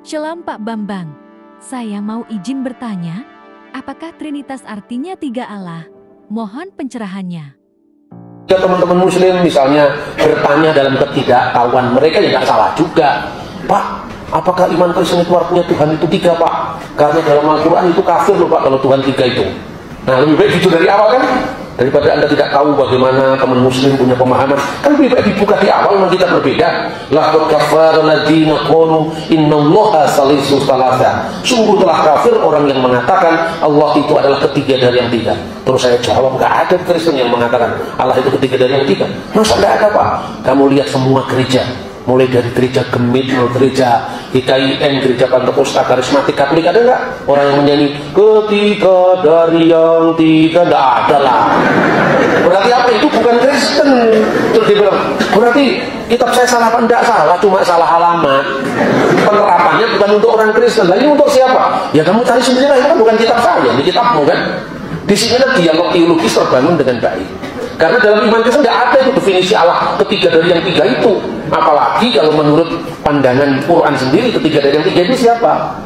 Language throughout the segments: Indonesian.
Shalom Pak Bambang, saya mau izin bertanya, apakah Trinitas artinya tiga Allah? Mohon pencerahannya. Ya teman-teman muslim misalnya bertanya dalam ketidaktahuan mereka, ya nggak salah juga. Pak, apakah iman Kristen itu artinya Tuhan itu tiga, Pak? Karena dalam Al-Quran itu kafir loh, Pak, kalau Tuhan tiga itu. Nah, lebih baik gitu dari awal kan, daripada Anda tidak tahu bagaimana teman muslim punya pemahaman. Kan lebih baik dibuka di awal, memang kita berbeda. Laqad kafara alladziina qalu innallaha salisu salasa. Sungguh telah kafir orang yang mengatakan Allah itu adalah ketiga dari yang tiga. Terus saya jawab, nggak ada Kristen yang mengatakan Allah itu ketiga dari yang tiga. Masa nggak ada, Pak? Kamu lihat semua gereja, mulai dari gereja Gemit, gereja IKIN, gereja Pentakosta, Karismatik, Katolik, ada nggak orang yang menyanyi ketiga dari yang tiga? Nggak ada lah. Berarti apa? Itu bukan Kristen. Terus dia bilang, berarti kitab saya salah apa? Nggak salah, cuma salah alamat. Penerapannya bukan untuk orang Kristen. Nah, ini untuk siapa? Ya kamu cari sendiri lah, itu kan bukan kitab saya, ini kitabmu kan. Di sini dialog teologis terbangun dengan baik. Karena dalam iman Kristen tidak ada itu definisi Allah ketiga dari yang tiga itu. Apalagi kalau menurut pandangan Quran sendiri, ketiga dari yang tiga itu siapa?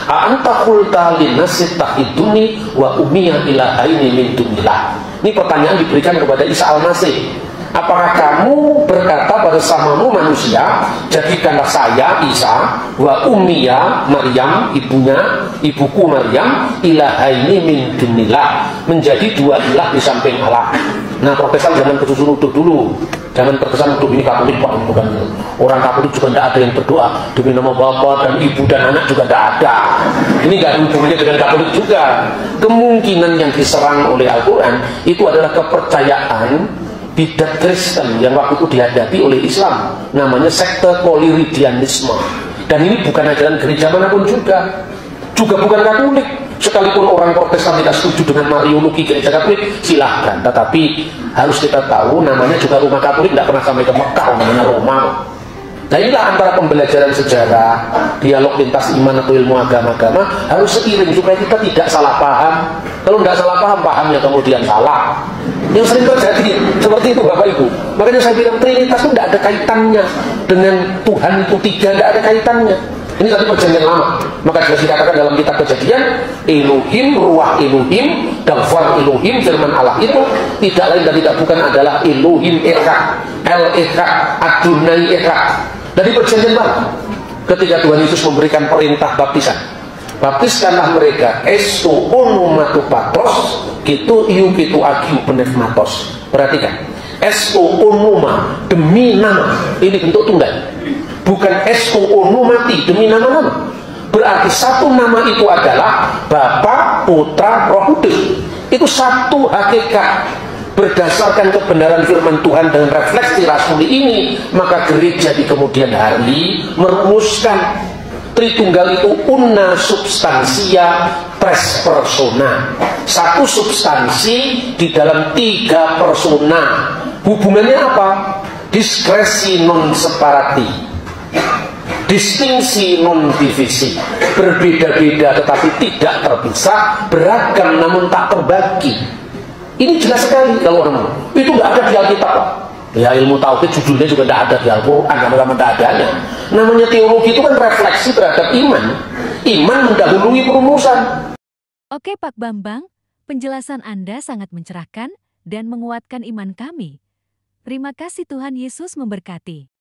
A'anta qulta linnasi ittakhiduni wa ummiya ilahaini min dunillah. Ini pertanyaan diberikan kepada Isa Al-Masih. Apakah kamu berkata pada samamu manusia, jadikanlah saya Isa wa ummiya Maryam, ibuku Maryam, ilahaini min dunillah, menjadi dua ilah di samping Allah. Nah, Protestan jangan kesusu-nuduh dulu, jangan terkesan nuduh ini Katolik, Pak, bukan. Orang Katolik juga tidak ada yang berdoa demi nama Bapa dan Ibu dan anak juga tidak ada. Ini nggak hubungannya dengan Katolik juga. Kemungkinan yang diserang oleh Al-Quran itu adalah kepercayaan bidat Kristen yang waktu itu dihadapi oleh Islam, namanya sekte Koliridianisme. Dan ini bukan ajaran gereja manapun juga bukan Katolik. Sekalipun orang Protestan tidak setuju dengan Mariologi gereja Katolik, silahkan. Tetapi harus kita tahu, namanya juga rumah Katolik tidak pernah sampai ke Mekah, namanya Roma. Nah, inilah antara pembelajaran sejarah, dialog lintas iman atau ilmu agama-agama harus seiring supaya kita tidak salah paham. Kalau tidak salah paham, pahamnya kemudian salah. Yang sering terjadi seperti itu, Bapak Ibu. Makanya saya bilang Trinitas itu tidak ada kaitannya dengan Tuhan itu tiga, tidak ada kaitannya. Ini tadi perjanjian lama. Maka jelas dikatakan dalam kitab Kejadian, Elohim, ruah Elohim, dafar Elohim, firman Allah itu tidak lain dan tidak bukan adalah Elohim Echad, El Echad, Adonai Echad. Dari perjanjian baru, ketika Tuhan Yesus memberikan perintah baptisan, baptiskanlah mereka esto onomatu patros gitu iu gitu agiu pneumatos. Perhatikan, esto onoma, demi nama, ini bentuk tunggal, bukan esto onomati, demi nama-nama. Berarti satu nama itu adalah Bapa, Putra, Roh Kudus. Itu satu hakikat. Berdasarkan kebenaran firman Tuhan dengan refleksi rasuli ini, maka gereja di kemudian hari merumuskan Tritunggal itu una substansia tres persona, satu substansi di dalam tiga persona. Hubungannya apa? Diskresi non separati, distingsi non divisi, berbeda-beda tetapi tidak terpisah, beragam namun tak terbagi. Ini jelas sekali kalau orang itu nggak ada di Alkitab. Ya, ilmu tauhid judulnya juga tidak ada di Al-Quran, nama-nama tidak adanya. Namanya teologi itu kan refleksi terhadap iman. Iman mendahului perumusan. Oke Pak Bambang, penjelasan Anda sangat mencerahkan dan menguatkan iman kami. Terima kasih, Tuhan Yesus memberkati.